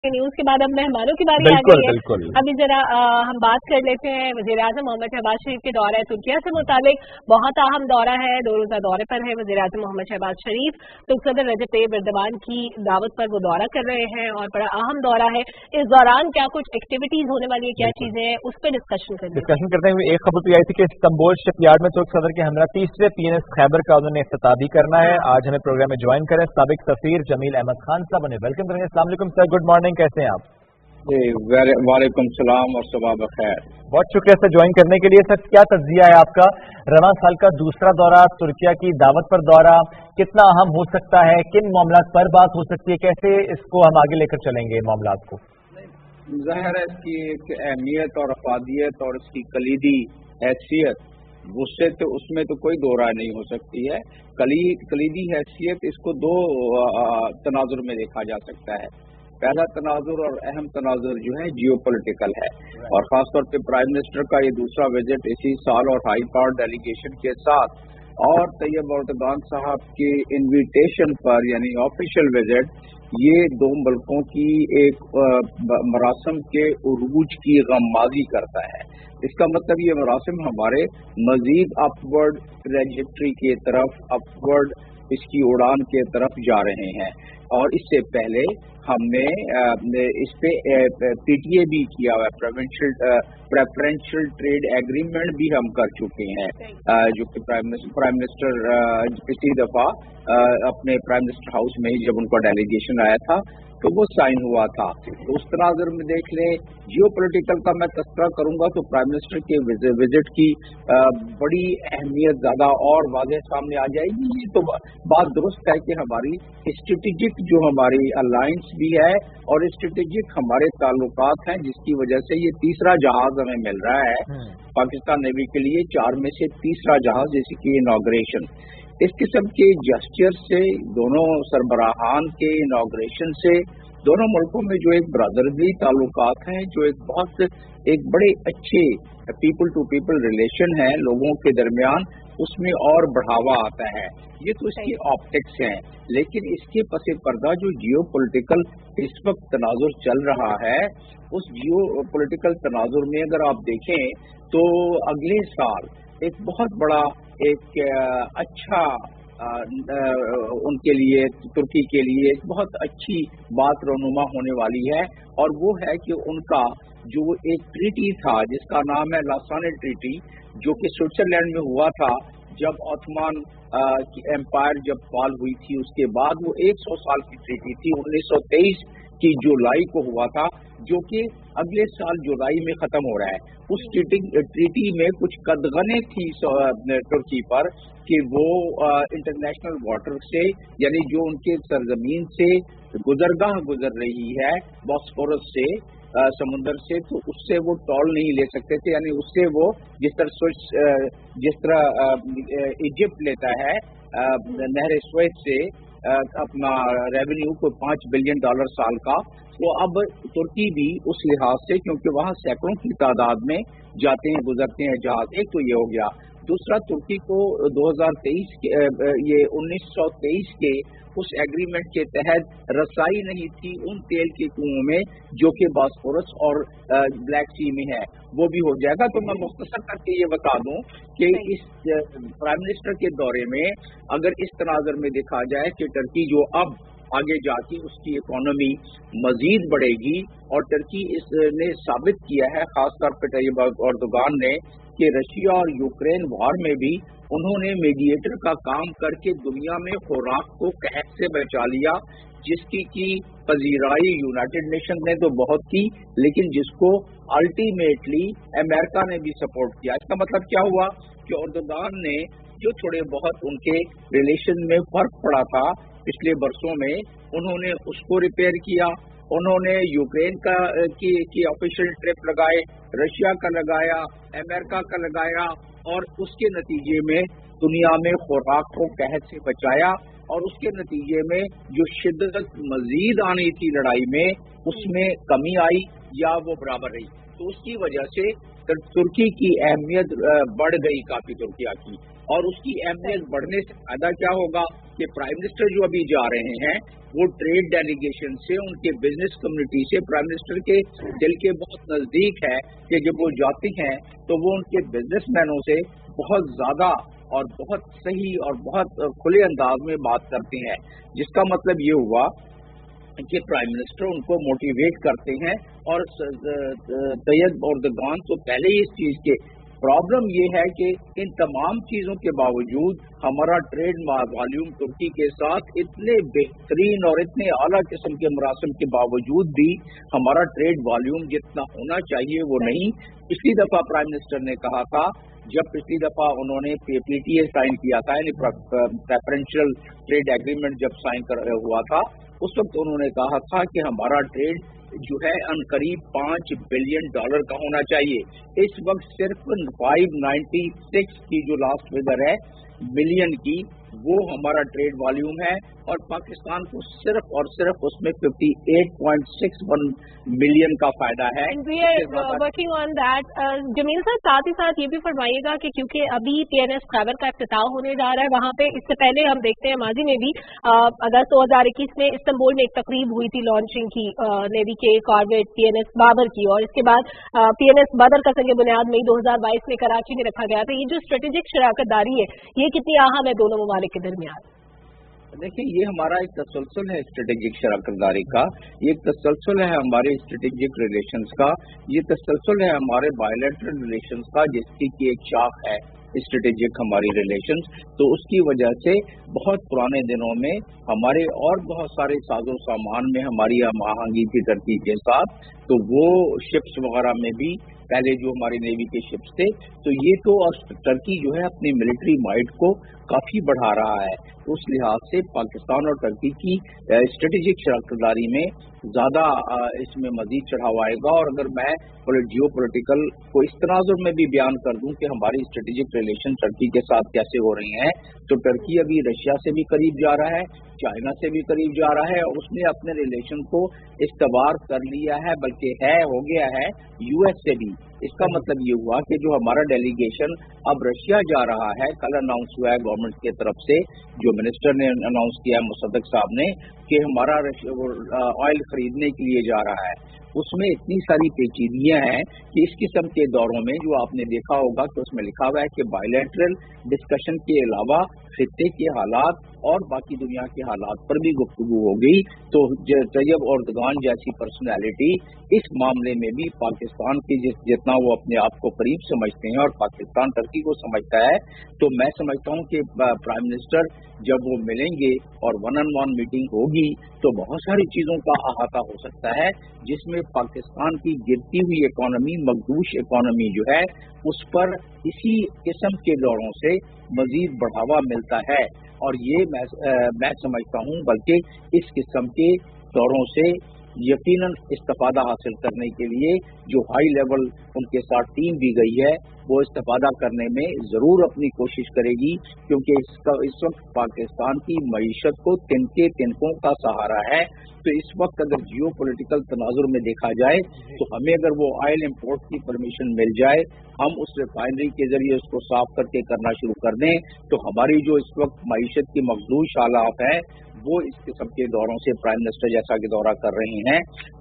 News के बाद अब मेहमानों की बारी आ गई है। अभी जरा हम बात कर लेते हैं वज़ीर-ए-आज़म मोहम्मद शहबाज शरीफ के दौरा तुर्किया से मुताबिक। बहुत अहम दौरा है, 2 रोज़ा दौरे पर है वज़ीर-ए-आज़म मोहम्मद शहबाज शरीफ। तुर्क सदर रजब तैयब एर्दोगान की दावत पर वो दौरा कर रहे हैं और बड़ा अहम दौरा है। इस दौरान क्या कुछ एक्टिविटीज होने वाली है, क्या चीजें हैं, उस पर डिस्कशन करते हुए एक खबर तो आई थी कि इस्तांबुल शिपयार्ड में तुर्क सदर के हमरा 3रे PNS खैबर का उन्होंने इफ्तिताह भी करना है। आज हमें प्रोग्राम में ज्वाइन करें साबिक सफीर जमील अहमद खान साहब, उन्हें वेलकम करेंगे। अस्सलाम वालेकुम सर, गुड मॉर्निंग, कैसे हैं आप? वालेकुम सलाम और सुबह बखैर। बहुत शुक्रिया सर ज्वाइन करने के लिए। सर क्या तज्जिया है आपका, रवां साल का दूसरा दौरा, तुर्किया की दावत पर दौरा कितना अहम हो सकता है, किन मामलात पर बात हो सकती है, कैसे इसको हम आगे लेकर चलेंगे मामलात को? ज़ाहिर है इसकी एक अहमियत और अफादियत और इसकी कलीदी हैसियत उसमें तो कोई दो राय नहीं हो सकती है। कलीदी हैसियत इसको 2 तनाजुर में देखा जा सकता है। पहला तनाजुर और अहम तनाजुर जो है जियो पोलिटिकल है, और खासतौर पे प्राइम मिनिस्टर का ये दूसरा विजिट इसी साल और हाई पावर डेलीगेशन के साथ और तैयब एर्दोगान साहब के इन्विटेशन पर यानी ऑफिशियल विजिट, ये 2 मुल्कों की एक मरासम के उरूज की गम्माजी करता है। इसका मतलब ये मरासम हमारे मजीद अपवर्ड ट्रेजेक्ट्री की तरफ, अपवर्ड इसकी उड़ान के तरफ जा रहे हैं। और इससे पहले हमने इस पे PTA भी किया हुआ है, प्रेफरेंशियल ट्रेड एग्रीमेंट भी हम कर चुके हैं, जो कि प्राइम मिनिस्टर पिछली दफा अपने प्राइम मिनिस्टर हाउस में जब उनका डेलीगेशन आया था तो वो साइन हुआ था। तो उस तनाज़ुर में देख लें, जियो पोलिटिकल का मैं तस्करा करूंगा तो प्राइम मिनिस्टर के विजिट की बड़ी अहमियत ज़्यादा और वाज़ेह सामने आ जाएगी। ये तो बात दुरुस्त है कि हमारी स्ट्रेटेजिक जो हमारी अलायंस भी है और स्ट्रेटेजिक हमारे ताल्लुकात हैं, जिसकी वजह से ये तीसरा जहाज हमें मिल रहा है पाकिस्तान नेवी के लिए, 4 में से तीसरा जहाज, जैसे कि इनॉग्रेशन। इस किस्म के जेस्चर से, दोनों सरबराहान के इनॉग्रेशन से, दोनों मुल्कों में जो एक ब्रदरली ताल्लुकात हैं, जो एक बड़े अच्छे पीपल टू पीपल रिलेशन है लोगों के दरमियान, उसमें और बढ़ावा आता है। ये तो इसकी ऑप्टिक्स हैं, लेकिन इसके पसे पर्दा जो जियो पोलिटिकल इस वक्त तनाजुर चल रहा है, उस जियो पोलिटिकल तनाजुर में अगर आप देखें तो अगले साल एक बहुत बड़ा एक अच्छा उनके लिए, तुर्की के लिए एक बहुत अच्छी बात रोनुमा होने वाली है, और वो है कि उनका जो एक ट्रीटी था जिसका नाम है लासाने ट्रीटी, जो कि स्विट्जरलैंड में हुआ था जब ऑटोमन एम्पायर जब फॉल हुई थी, उसके बाद वो 100 साल की ट्रीटी थी, 1923 की जुलाई को हुआ था, जो कि अगले साल जुलाई में खत्म हो रहा है। उस ट्रीटी में कुछ कदगने थी तुर्की पर कि वो इंटरनेशनल वाटर से, यानी जो उनके सरजमीन से गुजरगाह गुजर रही है बॉस्फोरस से, समुंदर से, तो उससे वो टॉल नहीं ले सकते थे। यानी उससे वो जिस तरह इजिप्ट लेता है नहर स्वेज से अपना रेवेन्यू को $5 बिलियन साल का, तो अब तुर्की भी उस लिहाज से, क्योंकि वहाँ सैकड़ों की तादाद में जाते हैं, गुजरते हैं जहाज, एक तो ये हो गया। दूसरा, तुर्की को 1923 के उस एग्रीमेंट के तहत रसाई नहीं थी उन तेल के कुओं में जो कि बॉस्फोरस और ब्लैक सी में है, वो भी हो जाएगा। तो मैं मुख्तसर करके ये बता दूं कि इस प्राइम मिनिस्टर के दौरे में अगर इस तनाज़ुर में देखा जाए कि टर्की जो अब आगे जाके उसकी इकोनॉमी मजीद बढ़ेगी, और टर्की इसने साबित किया है, खासतौर पर तैयब एर्दोगान ने, कि रशिया और यूक्रेन वॉर में भी उन्होंने मीडिएटर का काम करके दुनिया में खुराक को कहत से बचा लिया, जिसकी की पजीराई यूनाइटेड नेशन ने तो बहुत की, लेकिन जिसको अल्टीमेटली अमेरिका ने भी सपोर्ट किया। इसका मतलब क्या हुआ कि एर्दोगान ने जो थोड़े बहुत उनके रिलेशन में फर्क पड़ा था पिछले बरसों में, उन्होंने उसको रिपेयर किया। उन्होंने यूक्रेन की ऑफिशियल ट्रिप लगाए, रशिया का लगाया, अमेरिका का लगाया, और उसके नतीजे में दुनिया में खुराक को कहत से बचाया, और उसके नतीजे में जो शिद्दत मजीद आनी थी लड़ाई में, उसमें कमी आई या वो बराबर रही। तो उसकी वजह से तुर्की की अहमियत बढ़ गई काफी तुर्किया की, और उसकी अहमियत बढ़ने से फायदा क्या होगा कि प्राइम मिनिस्टर जो अभी जा रहे हैं वो ट्रेड डेलीगेशन से, उनके बिजनेस कम्युनिटी से प्राइम मिनिस्टर के दिल के बहुत नजदीक है कि जब वो जाते हैं तो वो उनके बिजनेसमैनों से बहुत ज्यादा और बहुत सही और बहुत खुले अंदाज में बात करते हैं, जिसका मतलब ये हुआ कि प्राइम मिनिस्टर उनको मोटिवेट करते हैं। और तैयब एर्दोगान तो पहले ही इस चीज के प्रॉब्लम ये है कि इन तमाम चीजों के बावजूद हमारा ट्रेड वॉल्यूम तुर्की के साथ इतने बेहतरीन और इतने आला किस्म के मरासम के बावजूद भी हमारा ट्रेड वॉल्यूम जितना होना चाहिए वो नहीं। पिछली दफा प्राइम मिनिस्टर ने कहा था, जब पिछली दफा उन्होंने PTA साइन किया था, यानी प्रेफरेंशियल ट्रेड एग्रीमेंट जब साइन हुआ था, उस वक्त उन्होंने कहा था कि हमारा ट्रेड जो है अनकरीब $5 बिलियन का होना चाहिए। इस वक्त सिर्फ 596 की जो लास्ट फिगर है मिलियन की, वो हमारा ट्रेड वॉल्यूम है, और पाकिस्तान को सिर्फ और सिर्फ उसमें 58.61 मिलियन का फायदा है। Working on that. जमील साहब, साथ ही साथ ये भी फरमाइएगा कि क्योंकि अभी PNS खैबर का इफ्तिताह होने जा रहा है, वहाँ पे इससे पहले हम देखते हैं माजी में भी अगस्त 2021 में इस्तांबुल में एक तकरीब हुई थी लॉन्चिंग की नेवी के कॉर्वेट PNS बाबर की, और इसके बाद PNS बदर का संग बुनियाद मई 2022 में कराची में रखा गया था। ये जो स्ट्रेटेजिक शराकतदारी है, ये कितनी अहम है दोनों ममालिक के दरमियान? देखिए, ये हमारा एक तसलसल है स्ट्रेटेजिक शराकतदारी का, ये एक तसलसल है हमारे स्ट्रेटेजिक रिलेशंस का, ये तसलसल है हमारे बायलैटरल रिलेशंस का, जिसकी की एक शाख है स्ट्रेटेजिक हमारी रिलेशंस। तो उसकी वजह से बहुत पुराने दिनों में हमारे और बहुत सारे साजो सामान में हमारी आहंगी थी टर्की के साथ, तो वो शिप्स वगैरह में भी पहले जो हमारी नेवी के शिप्स थे, तो ये तो टर्की जो है अपनी मिलिट्री माइट को काफी बढ़ा रहा है। उस लिहाज से पाकिस्तान और टर्की की स्ट्रेटेजिक शराकतदारी में ज्यादा इसमें मजीद चढ़ाव आएगा। और अगर मैं जियो पॉलिटिकल को इस तनाजुर में भी बयान कर दूं कि हमारी स्ट्रेटेजिक रिलेशन टर्की के साथ कैसे हो रही हैं, तो टर्की अभी रशिया से भी करीब जा रहा है, चाइना से भी करीब जा रहा है, और उसने अपने रिलेशन को इस्तबार कर लिया है, बल्कि हो गया है US से भी। इसका मतलब ये हुआ कि जो हमारा डेलीगेशन अब रशिया जा रहा है, कल अनाउंस हुआ है गवर्नमेंट की तरफ से, जो मिनिस्टर ने अनाउंस किया मुसद्दक साहब ने, कि हमारा ऑयल खरीदने के लिए जा रहा है। उसमें इतनी सारी पेचीदियां हैं कि इस किस्म के दौरों में जो आपने देखा होगा कि उसमें लिखा हुआ है कि बायलैटरल डिस्कशन के अलावा खित्ते के हालात और बाकी दुनिया के हालात पर भी गुफ्तगू होगी। तो तैयब एर्दोगान जैसी पर्सनैलिटी इस मामले में भी पाकिस्तान के जितना वो अपने आप को करीब समझते हैं और पाकिस्तान टर्की को समझता है, तो मैं समझता हूँ कि प्राइम मिनिस्टर जब वो मिलेंगे और 1-on-1 मीटिंग होगी तो बहुत सारी चीजों का अहाता हो सकता है, जिसमें पाकिस्तान की गिरती हुई इकोनॉमी, मखदूश इकोनॉमी जो है, उस पर इसी किस्म के दौरों से मजीद बढ़ावा मिलता है। और ये मैं समझता हूँ बल्कि इस किस्म के दौरों से यकीनन इस्तिफादा हासिल करने के लिए जो हाई लेवल उनके साथ टीम दी गई है, वो इस्तिफादा करने में जरूर अपनी कोशिश करेगी, क्योंकि इस वक्त पाकिस्तान की मईशत को तिनकों का सहारा है। तो इस वक्त अगर जियो पॉलिटिकल तनाजुर में देखा जाए तो हमें अगर वो ऑयल इम्पोर्ट की परमिशन मिल जाए, हम उस रिफाइनरी के जरिए उसको साफ करके करना शुरू कर दें, तो हमारी जो इस वक्त मईशत की मखदूश हालात है वो इस किस्म के दौरों से प्राइम मिनिस्टर जैसा कि दौरा कर रहे हैं,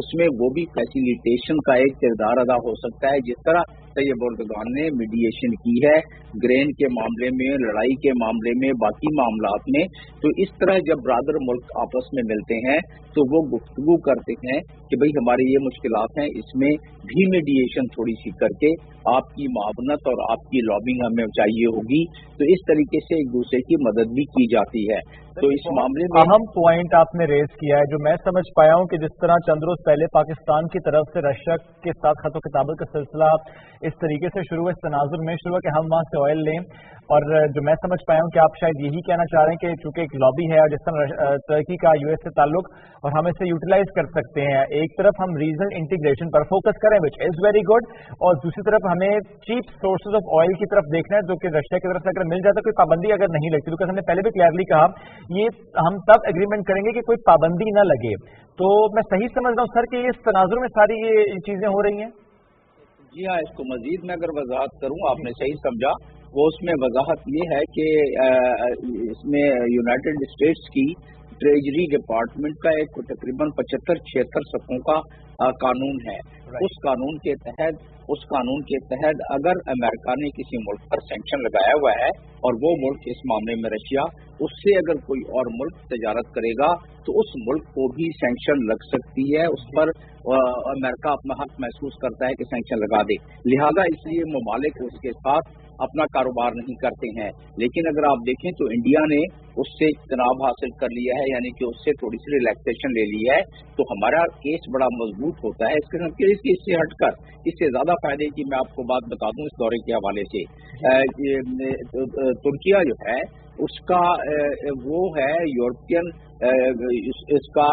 उसमें वो भी फैसिलिटेशन का एक किरदार अदा हो सकता है। जिस तरह तैयब एर्दोगान ने मीडिएशन की है ग्रेन के मामले में, लड़ाई के मामले में, बाकी मामलात में, तो इस तरह जब ब्रादर मुल्क आपस में मिलते हैं तो वो गुफ्तगू करते हैं कि भाई हमारी ये मुश्किलात हैं, इसमें भी मीडिएशन थोड़ी सी करके आपकी मावनत और आपकी लॉबिंग हमें चाहिए होगी। तो इस तरीके से एक दूसरे की मदद भी की जाती है। तो इस मामले में अहम पॉइंट आपने रेज किया है, जो मैं समझ पाया हूं कि जिस तरह चंद रोज पहले पाकिस्तान की तरफ से रशिया के साथ खतो किताबत का सिलसिला इस तरीके से शुरू हुआ, इस तनाजुर में शुरू हुआ कि हम वहां से ऑयल लें, और जो मैं समझ पाया हूं कि आप शायद यही कहना चाह रहे हैं कि चूंकि एक लॉबी है और जिस तरह तुर्की का US से ताल्लुक, और हम इसे यूटिलाइज कर सकते हैं, एक तरफ हम रीजनल इंटीग्रेशन पर फोकस करें विच इज वेरी गुड, और दूसरी तरफ हमें चीप सोर्सेज ऑफ ऑयल की तरफ देखना है, जो कि रशिया की तरफ से अगर मिल जाता कोई पाबंदी अगर नहीं लगती, क्योंकि हमने पहले भी क्लियरली कहा ये हम तब एग्रीमेंट करेंगे कि कोई पाबंदी न लगे। तो मैं सही समझ रहा हूँ सर कि इस तनाजुर में सारी ये चीजें हो रही हैं? जी हाँ, इसको मजीद मैं अगर वजाहत करूँ, आपने सही समझा, वो उसमें वजाहत ये है कि इसमें यूनाइटेड स्टेट्स की ट्रेजरी डिपार्टमेंट का एक तकरीबन 75-76 सफ़ों का कानून है। उस कानून के तहत अगर अमेरिका ने किसी मुल्क पर सैंक्शन लगाया हुआ है और वो मुल्क इस मामले में रशिया, उससे अगर कोई और मुल्क तजारत करेगा तो उस मुल्क को भी सैंक्शन लग सकती है। उस पर अमेरिका अपना हक महसूस करता है कि सैंक्शन लगा दे, लिहाजा इसलिए ममालिक उसके साथ अपना कारोबार नहीं करते हैं। लेकिन अगर आप देखें तो इंडिया ने उससे इज्तनाब हासिल कर लिया है, यानी कि उससे थोड़ी सी रिलैक्सेशन ले ली है, तो हमारा केस बड़ा मजबूत होता है। इससे हटकर इससे ज्यादा फायदे की मैं आपको बात बता दूं इस दौरे के हवाले से। तुर्किया जो है उसका वो है यूरोपियन इसका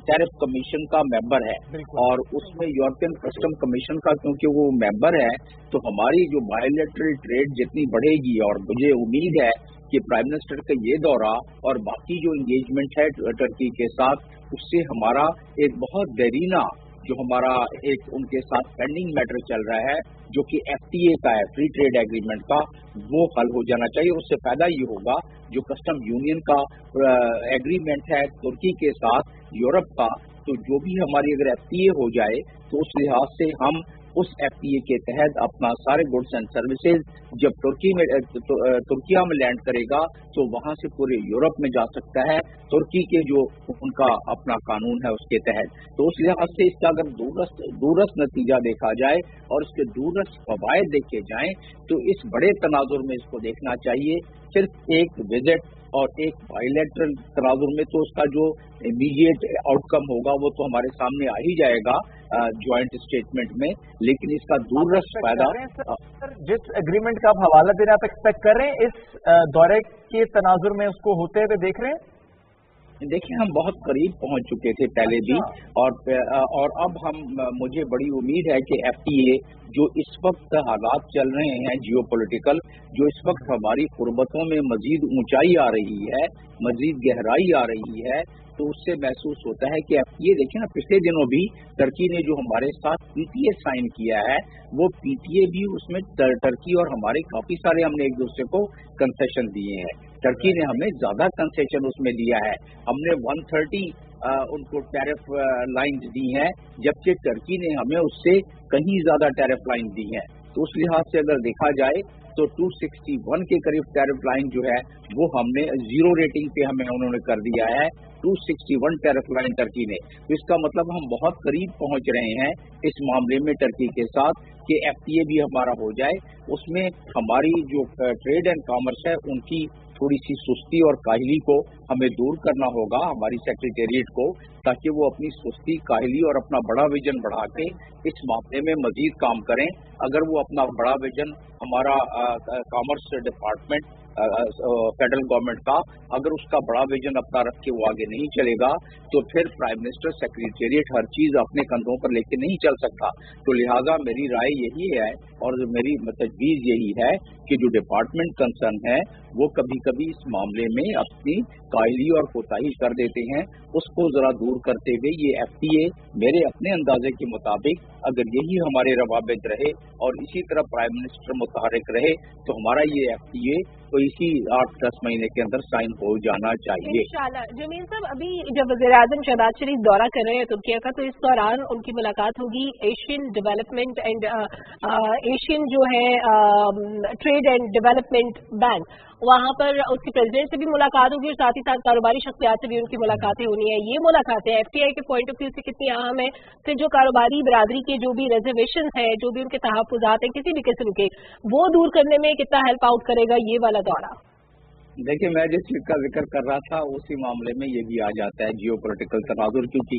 टैरिफ कमीशन का मेंबर है, और उसमें यूरोपियन कस्टम कमीशन का क्योंकि वो मेंबर है, तो हमारी जो बायलैटरल ट्रेड जितनी बढ़ेगी, और मुझे उम्मीद है कि प्राइम मिनिस्टर का ये दौरा और बाकी जो इंगेजमेंट है टर्की के साथ, उससे हमारा एक बहुत देरीना जो हमारा एक उनके साथ पेंडिंग मैटर चल रहा है, जो कि FTA का है, फ्री ट्रेड एग्रीमेंट का, वो हल हो जाना चाहिए। उससे फायदा ये होगा जो कस्टम यूनियन का एग्रीमेंट है तुर्की के साथ यूरोप का, तो जो भी हमारी अगर FTA हो जाए तो उस लिहाज से हम उस FTA के तहत अपना सारे गुड्स एंड सर्विसेज जब तुर्किया में लैंड करेगा तो वहां से पूरे यूरोप में जा सकता है, तुर्की के जो उनका अपना कानून है उसके तहत। तो उस लिहाज से इसका अगर दूरस्थ नतीजा देखा जाए और इसके दूरस्थ फवायद देखे जाएं, तो इस बड़े तनाजुर में इसको देखना चाहिए। सिर्फ एक विजिट और एक बायलैटरल तनाजुर में तो उसका जो इमीडिएट आउटकम होगा वो तो हमारे सामने आ ही जाएगा ज्वाइंट स्टेटमेंट में, लेकिन इसका दूरस्थ फायदा। जिस एग्रीमेंट का आप हवाला दे रहे हैं, आप एक्सपेक्ट कर रहे हैं इस दौरे के तनाजुर में उसको होते हुए देख रहे हैं? देखिए, हम बहुत करीब पहुंच चुके थे पहले भी, और अब मुझे बड़ी उम्मीद है कि FTA जो इस वक्त हालात चल रहे हैं जियोपॉलिटिकल, जो इस वक्त हमारी कुर्बतों में मजीद ऊंचाई आ रही है, मजीद गहराई आ रही है, तो उससे महसूस होता है कि FTA देखिए ना, पिछले दिनों भी टर्की ने जो हमारे साथ PTA साइन किया है, वो PTA भी उसमें टर्की और हमारे काफी सारे हमने एक दूसरे को कंसेशन दिए हैं। टर्की ने हमें ज्यादा कंसेशन उसमें दिया है, हमने 130 उनको टैरिफ लाइन दी है, जबकि टर्की ने हमें उससे कहीं ज्यादा टैरिफ लाइन दी है। तो उस लिहाज से अगर देखा जाए तो 261 के करीब टैरिफ लाइन जो है वो हमने जीरो रेटिंग पे हमें उन्होंने कर दिया है, 261 टैरिफ लाइन टर्की ने। तो इसका मतलब हम बहुत करीब पहुंच रहे हैं इस मामले में टर्की के साथ कि FTA भी हमारा हो जाए। उसमें हमारी जो ट्रेड एंड कॉमर्स है उनकी थोड़ी सी सुस्ती और काहली को हमें दूर करना होगा, हमारी सेक्रेटेरिएट को, ताकि वो अपनी सुस्ती, काहली और अपना बड़ा विजन बढ़ा के इस मामले में मजीद काम करें। अगर वो अपना बड़ा विजन हमारा कॉमर्स डिपार्टमेंट फेडरल गवर्नमेंट का, अगर उसका बड़ा विजन अपना रख के वो आगे नहीं चलेगा, तो फिर प्राइम मिनिस्टर सेक्रेटेरिएट हर चीज अपने कंधों पर लेके नहीं चल सकता। तो लिहाजा मेरी राय यही है और मेरी तजवीज यही है कि जो डिपार्टमेंट कंसर्न है वो कभी कभी इस मामले में अपनी काहली और कोताही कर देते हैं, उसको जरा दूर करते हुए ये FTA मेरे अपने अंदाजे के मुताबिक अगर यही हमारे रवाबित रहे और इसी तरह प्राइम मिनिस्टर मुतहरिक रहे, तो हमारा ये FTA तो इसी 8-10 महीने के अंदर साइन हो जाना चाहिए इंशाल्लाह। जमील साहब, अभी जब वज़ीर-ए-आज़म शहबाज शरीफ दौरा कर रहे हैं तुर्किया का, तो इस दौरान उनकी मुलाकात होगी एशियन डेवलपमेंट एंड एशियन जो है ट्रेड एंड डेवलपमेंट बैंक, वहां पर उसके प्रेसिडेंट से भी मुलाकात होगी और साथ ही साथ कारोबारी शख्सियात से भी उनकी मुलाकातें होनी है। ये मुलाकातें FTA के पॉइंट ऑफ व्यू से कितनी अहम है? फिर जो कारोबारी बरादरी के जो भी रिजर्वेशन है, जो भी उनके तहफ़्फ़ुज़ात हैं किसी भी किस्म के, वो दूर करने में कितना हेल्प आउट करेगा ये वाला दौरा? देखिए, मैं जिस चीज का जिक्र कर रहा था उसी मामले में ये भी आ जाता है जियोपॉलिटिकल तनाजुर, क्योंकि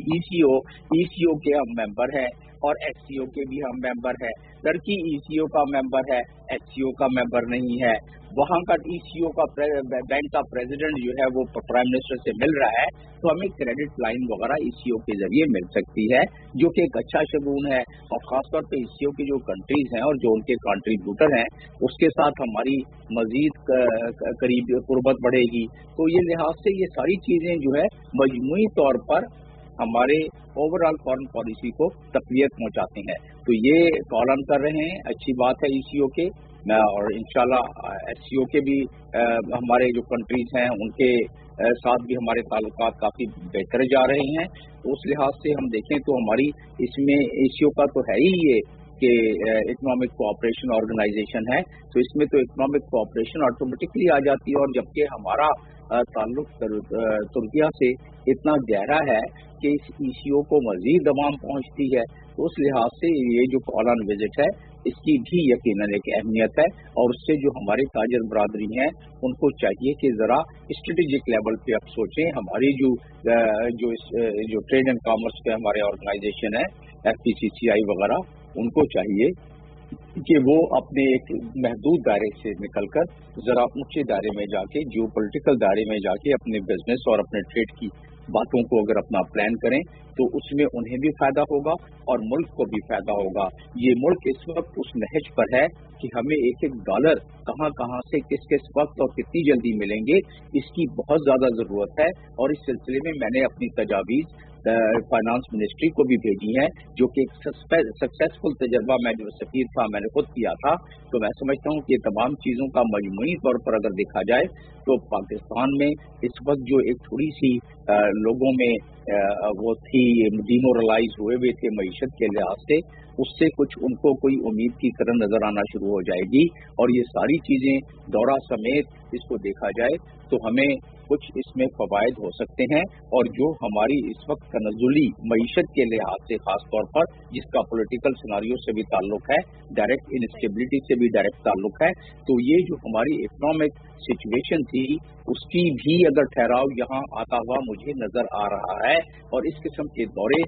ECO के हम मेंबर हैं और SCO के भी हम मेंबर हैं। टर्की ECO का मेंबर है, SCO का मेंबर नहीं है। वहाँ का ECO का बैंक का प्रेसिडेंट जो है वो प्राइम मिनिस्टर से मिल रहा है, तो हमें क्रेडिट लाइन वगैरह ECO के जरिए मिल सकती है, जो कि एक अच्छा शगुन है। और खासतौर पे ECO की जो कंट्रीज हैं और जो उनके कंट्रीब्यूटर हैं उसके साथ हमारी मजीद करीब कुर्बत बढ़ेगी। तो ये लिहाज से ये सारी चीजें जो है मजमूई तौर पर हमारे ओवरऑल फॉरेन पॉलिसी को तकवीत पहुंचाते हैं। तो ये कॉल ऑन कर रहे हैं, अच्छी बात है ईसीओ के, और इंशाल्लाह एससीओ के भी हमारे जो कंट्रीज हैं उनके साथ भी हमारे ताल्लुकात काफ़ी बेहतर जा रहे हैं। तो उस लिहाज से हम देखें तो हमारी इसमें एसीओ का तो है ही ये कि इकोनॉमिक कोऑपरेशन ऑर्गेनाइजेशन है, तो इसमें तो इकोनॉमिक कोऑपरेशन ऑटोमेटिकली आ जाती है। और जबकि हमारा ताल्लुक तुर्किया से इतना गहरा है कि इस ईसीओ को मजीद दबाम पहुंचती है, तो उस लिहाज से ये जो कॉल ऑन विजिट है इसकी भी यकीनन एक अहमियत है। और उससे जो हमारे ताजर बरादरी हैं उनको चाहिए कि ज़रा स्ट्रेटेजिक लेवल पे अब सोचें। हमारी जो ट्रेड एंड कॉमर्स के हमारे ऑर्गेनाइजेशन है FPCCI वगैरह, उनको चाहिए कि वो अपने एक महदूद दायरे से निकलकर ज़रा ऊंचे दायरे में जाके, जियो पॉलिटिकल दायरे में जाके अपने बिजनेस और अपने ट्रेड की बातों को अगर अपना प्लान करें तो उसमें उन्हें भी फायदा होगा और मुल्क को भी फायदा होगा। ये मुल्क इस वक्त उस नहज पर है कि हमें एक एक डॉलर कहाँ कहाँ से किस किस वक्त और कितनी जल्दी मिलेंगे, इसकी बहुत ज़्यादा ज़रूरत है। और इस सिलसिले में मैंने अपनी तजावीज़ फाइनेंस मिनिस्ट्री को भी भेजी है, जो कि एक सक्सेसफुल तजर्बा मैं जो सफीर था मैंने खुद किया था। तो मैं समझता हूँ कि तमाम चीज़ों का मजमूई तौर पर अगर देखा जाए तो पाकिस्तान में इस वक्त जो एक थोड़ी सी लोगों में वो थी, डिमोरलाइज हुए थे मईशत के लिहाज से, उससे कुछ उनको कोई उम्मीद की तरह नजर आना शुरू हो जाएगी। और ये सारी चीजें दौरा समेत इसको देखा जाए तो हमें कुछ इसमें फवायद हो सकते हैं। और जो हमारी इस वक्त तनज़ुली मईशत के लिहाज से खास तौर पर, जिसका पॉलिटिकल सिनारियो से भी ताल्लुक है, डायरेक्ट इंस्टेबिलिटी से भी डायरेक्ट ताल्लुक है, तो ये जो हमारी इकोनॉमिक सिचुएशन थी उसकी भी अगर ठहराव यहाँ आता हुआ मुझे नजर आ रहा है। और इस किस्म के दौरे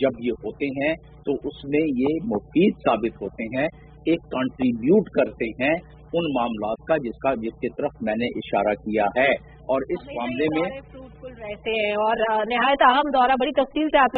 जब ये होते हैं तो उसमें ये मुफीद साबित होते हैं, एक कंट्रीब्यूट करते हैं उन मामलात का जिसकी तरफ मैंने इशारा किया है। और इस मामले में फ्रूटफुल रहते हैं और निहायत अहम दौरा, बड़ी तफसील से आप